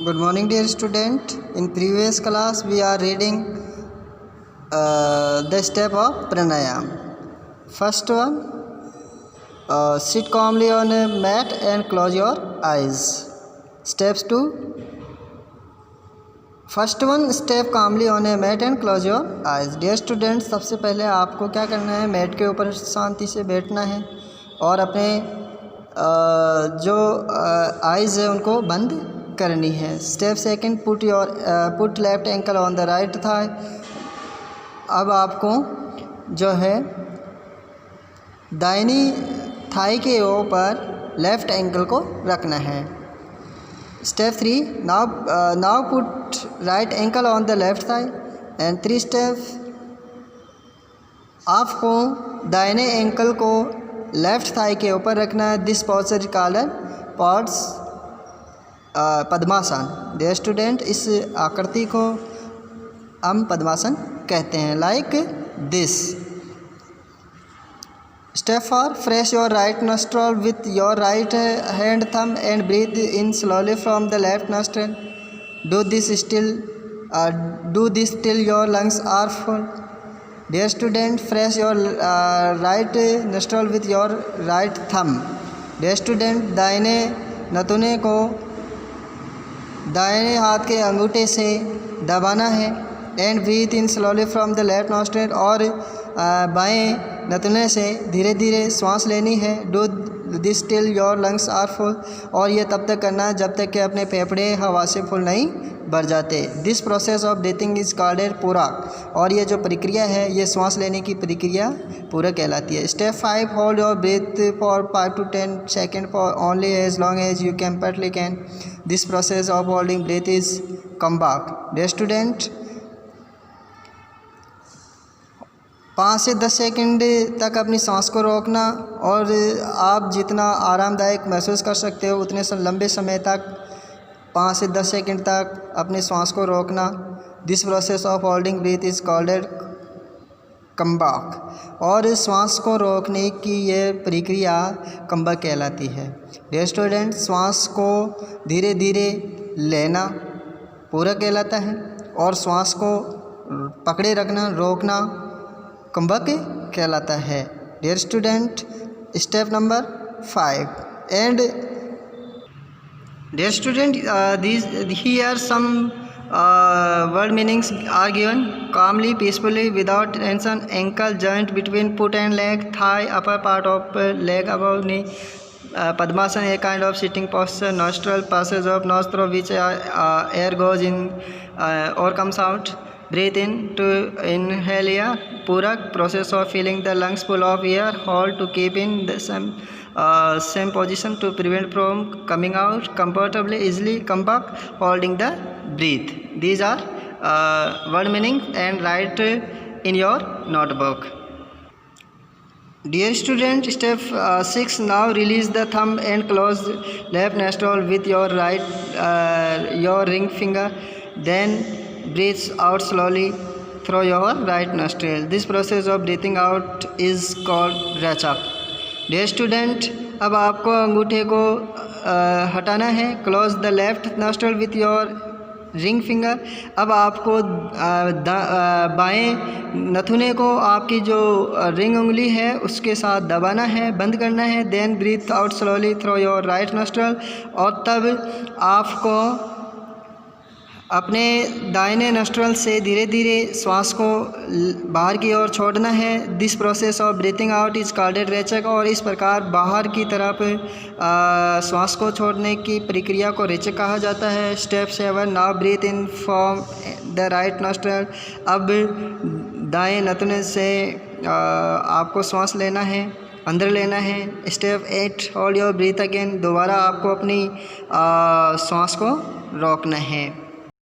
Good morning, dear student. In previous class, we are reading the step of pranayam. First one, sit calmly on a mat and close your eyes. Steps 2. First one, step calmly on a mat and close your eyes. Dear students, सबसे पहले आपको क्या करना है, mat के ऊपर शांति से बैठना है और अपने जो आइज़ है उनको बंद करनी है. Step second, put left ankle on the right thigh. अब आपको जो है दाहिनी थाई के ऊपर लेफ्ट एंकल को रखना है. Step 3, now put right ankle on the left thigh. And 3 steps, आपको दाहिने एंकल को लेफ्ट थाई के ऊपर रखना है. This posture called Padmasana. Dear student, इस आकृति को हम पद्मासन कहते हैं, like this. Step 4, press your right nostril with your right hand thumb and breathe in slowly from the left nostril. Do this till your lungs are full. Dear student, press your right nostril with your right thumb. Dear student, दाहिने नथुने को दाहिने हाथ के अंगूठे से दबाना है. And breathe in slowly from the left nostril, और बाएं नथुने से धीरे धीरे सांस लेनी है. Do this till your lungs are full, और ये तब तक करना है जब तक कि अपने फेफड़े हवा से फुल नहीं भर जाते. This process of breathing is called पूरक, और ये जो प्रक्रिया है ये सांस लेने की प्रक्रिया पूरक कहलाती है. Step 5, hold your breath for 5 to 10 second for only as long as you can can. This process of holding breath is kumbhak. Dear student, 5 से 10 सेकंड तक अपनी सांस को रोकना, और आप जितना आरामदायक महसूस कर सकते हो उतने लंबे समय तक 5 से 10 सेकंड तक अपनी सांस को रोकना. This process of holding breath is called kumbhak, और सांस को रोकने की ये प्रक्रिया कम्बाक कहलाती है. डियर स्टूडेंट, सांस को धीरे धीरे लेना पूरक कहलाता है, और सांस को पकड़े रखना, रोकना कम्बाक कहलाता है. Dear student, step number 5. And dear student, here some word meanings are given. Calmly, peacefully, without tension. Ankle joint between foot and leg. Thigh, upper part of leg above knee. Padmasana, a kind of sitting posture. Nostril, passage of nose through which air goes in or comes out. Breathe in to inhale air. Purak, process of filling the lungs full of air. Hold to keep in the same position to prevent from coming out comfortably, easily. Kambak, holding the breath. These are word meaning, and write in your notebook. Dear student, step 6, now release the thumb and close left nostril with your your ring finger. Then breathe out slowly through your right nostril. This process of breathing out is called रचक. Dear student, अब आपको अंगूठे को हटाना है. Close the left nostril with your ring finger. अब आपको बाएं नथुने को आपकी जो रिंग उंगली है उसके साथ दबाना है, बंद करना है. Then breathe out slowly through your right nostril, और तब आपको अपने दाहिने नोस्ट्रल से धीरे धीरे श्वास को बाहर की ओर छोड़ना है. This process of breathing out is called rechak, और इस प्रकार बाहर की तरफ श्वास को छोड़ने की प्रक्रिया को रेचक कहा जाता है. Step 7, now breathe in from the right nostril. अब दाएं नथुने से आपको श्वास लेना है, अंदर लेना है. Step 8, hold your breathe again. दोबारा आपको अपनी श्वास को रोकना है.